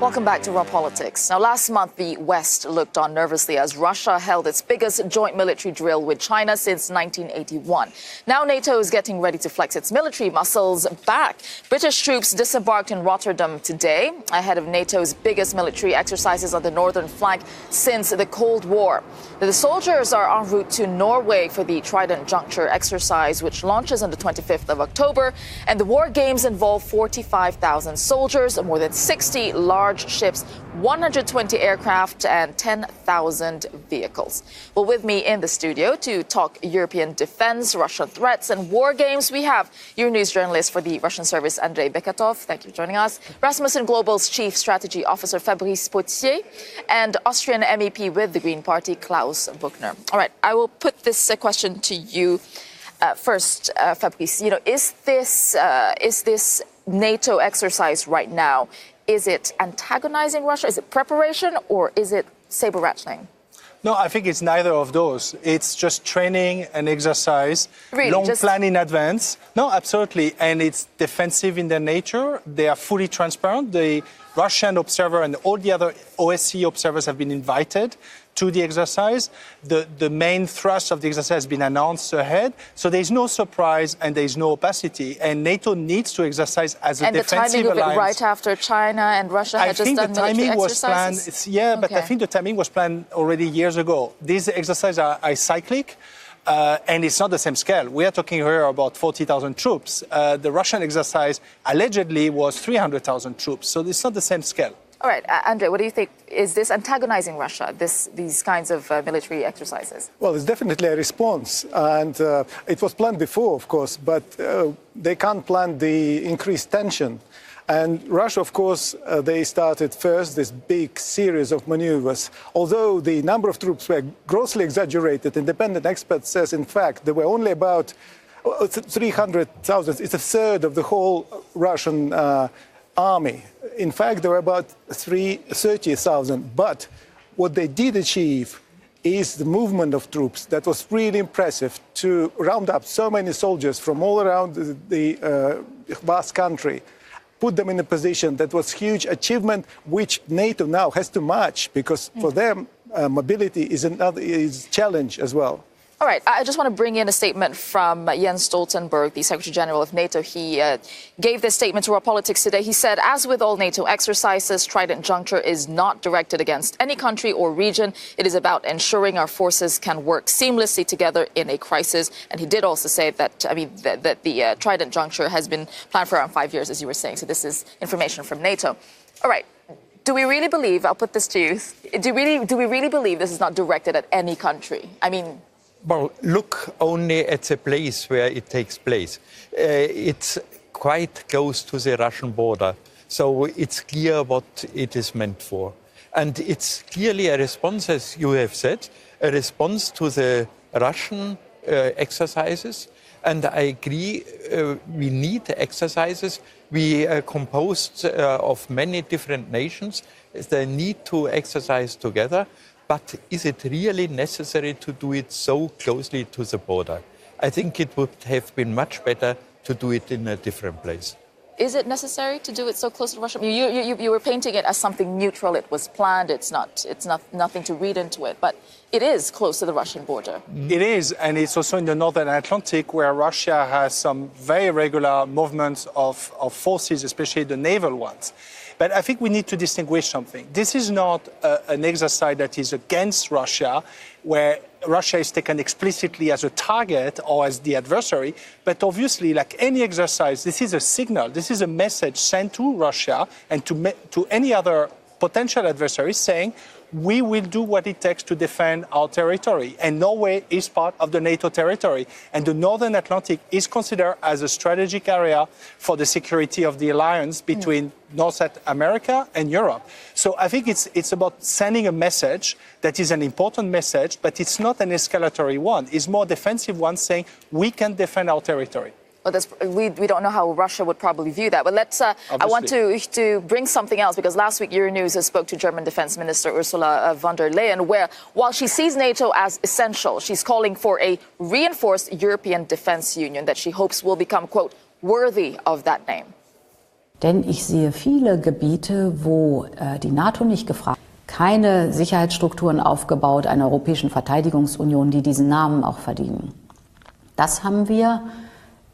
Welcome back to Raw Politics. Now, last month, the West looked on nervously as Russia held its biggest joint military drill with China since 1981. Now, NATO is getting ready to flex its military muscles back. British troops disembarked in Rotterdam today ahead of NATO's biggest military exercises on the northern flank since the Cold War. The soldiers are en route to Norway for the Trident Juncture exercise, which launches on the 25th of October. And the war games involve 45,000 soldiers, more than 60 large ships, 120 aircraft and 10,000 vehicles. Well, with me in the studio to talk European defense, Russian threats and war games, we have Euronews journalist for the Russian service, Andrei Beketov. Thank you for joining us. Rasmussen Global's chief strategy officer, Fabrice, Pothier, and Austrian MEP with the Green Party, Klaus, Buchner. All right, I will put this question to you first, Fabrice. Is this NATO exercise right now, is it antagonizing Russia? Is it preparation, or is it saber rattling? No, I think it's neither of those. It's just training and exercise, really, long plan in advance. No, absolutely. And it's defensive in their nature. They are fully transparent. The Russian observer and all the other OSCE observers have been invited to the exercise. The main thrust of the exercise has been announced ahead. So there's no surprise and there's no opacity. And NATO needs to exercise as a defensive alliance. And the timing of it right after China and Russia had just done military exercises? But I think the timing was planned already years ago. These exercises are cyclic. And it's not the same scale. We are talking here about 40,000 troops. The Russian exercise allegedly was 300,000 troops. So it's not the same scale. All right, Andrei, what do you think? Is this antagonizing Russia, these kinds of military exercises? Well, it's definitely a response. And it was planned before, of course, but they can't plan the increased tension. And Russia, of course, they started first this big series of maneuvers. Although the number of troops were grossly exaggerated, independent experts says, in fact, there were only about 300,000. It's a third of the whole Russian army. In fact, there were about 30,000. But what they did achieve is the movement of troops that was really impressive, to round up so many soldiers from all around the vast country, put them in a position that was huge achievement, which NATO now has to match, because for them, mobility is a challenge as well. All right, I just want to bring in a statement from Jens Stoltenberg, the Secretary General of NATO. He gave this statement to Raw Politics today. He said, as with all NATO exercises, Trident Juncture is not directed against any country or region. It is about ensuring our forces can work seamlessly together in a crisis. And he did also say that, that the Trident Juncture has been planned for around 5 years, as you were saying. So this is information from NATO. All right. Do we really believe, I'll put this to you, do we really believe this is not directed at any country? I mean... Well, look only at the place where it takes place. It's quite close to the Russian border, so it's clear what it is meant for. And it's clearly a response, as you have said, a response to the Russian exercises. And I agree, we need exercises. We are composed of many different nations. They need to exercise together. But is it really necessary to do it so closely to the border? I think it would have been much better to do it in a different place. Is it necessary to do it so close to Russia? You were painting it as something neutral. It was planned. It's nothing to read into it. But it is close to the Russian border. It is, and it's also in the Northern Atlantic, where Russia has some very regular movements of forces, especially the naval ones. But I think we need to distinguish something. This is not an exercise that is against Russia, where Russia is taken explicitly as a target or as the adversary. But obviously, like any exercise, this is a signal. This is a message sent to Russia and to any other potential adversary saying, we will do what it takes to defend our territory. And Norway is part of the NATO territory. And the Northern Atlantic is considered as a strategic area for the security of the alliance between North America and Europe. So I think it's about sending a message that is an important message, but it's not an escalatory one. It's more defensive one saying we can defend our territory. Well, we don't know how Russia would probably view that. But let's. I want to bring something else, because last week Euronews spoke to German Defense Minister Ursula von der Leyen, where while she sees NATO as essential, she's calling for a reinforced European defense union that she hopes will become, quote, worthy of that name. Denn ich sehe viele Gebiete, wo die NATO nicht gefragt hat, keine Sicherheitsstrukturen aufgebaut einer europäischen Verteidigungsunion, die diesen Namen auch verdienen. Das haben wir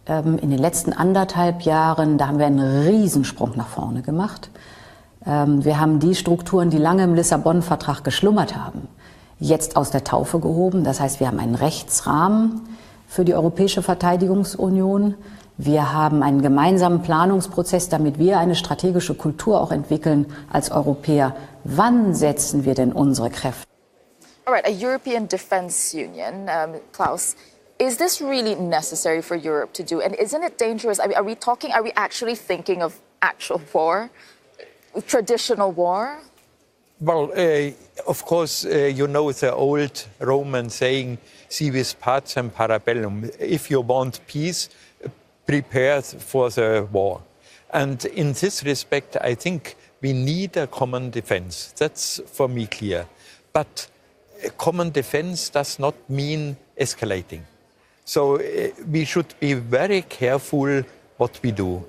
in den letzten 1,5 Jahren, da haben wir einen Riesensprung nach vorne gemacht. Wir haben die Strukturen, die lange im Lissabon-Vertrag geschlummert haben, jetzt aus der Taufe gehoben. Das heißt, wir haben einen Rechtsrahmen für die Europäische Verteidigungsunion. Wir haben einen gemeinsamen Planungsprozess, damit wir eine strategische Kultur auch entwickeln als Europäer. Wann setzen wir denn unsere Kräfte? All right, a European Defence Union, Klaus. Is this really necessary for Europe to do? And isn't it dangerous? I mean, are we actually thinking of actual war, traditional war? Well, of course, you know the old Roman saying, si vis pacem para bellum. If you want peace, prepare for the war. And in this respect, I think we need a common defense. That's for me clear. But common defense does not mean escalating. So we should be very careful what we do.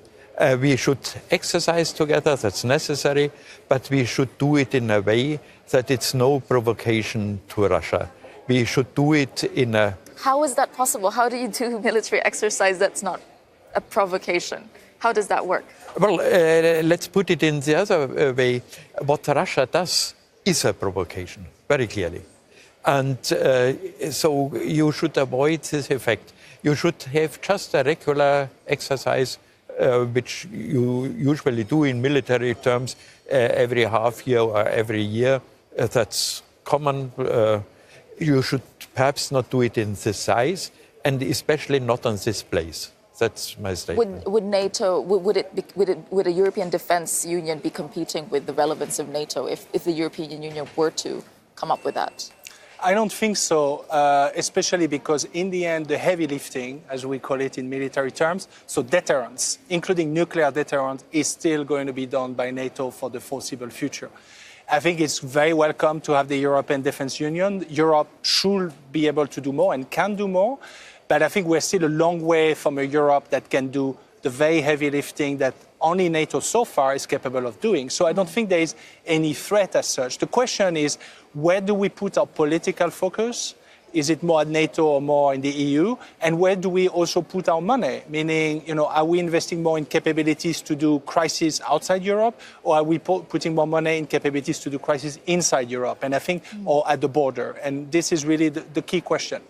We should exercise together, that's necessary, but we should do it in a way that it's no provocation to Russia. We should do it in a... How is that possible? How do you do military exercise that's not a provocation? How does that work? Well, let's put it in the other way. What Russia does is a provocation, very clearly. And so you should avoid this effect. You should have just a regular exercise, which you usually do in military terms every half year or every year. That's common. You should perhaps not do it in this size, and especially not on this place. That's my statement. Would NATO, would a European Defence Union be competing with the relevance of NATO if the European Union were to come up with that? I don't think so, especially because in the end, the heavy lifting, as we call it in military terms, so deterrence, including nuclear deterrence, is still going to be done by NATO for the foreseeable future. I think it's very welcome to have the European Defence Union. Europe should be able to do more and can do more, but I think we're still a long way from a Europe that can do the very heavy lifting that only NATO so far is capable of doing. So I don't think there is any threat as such. The question is, where do we put our political focus? Is it more at NATO or more in the EU? And where do we also put our money? Meaning, are we investing more in capabilities to do crises outside Europe? Or are we putting more money in capabilities to do crises inside Europe? And I think, or at the border. And this is really the key question.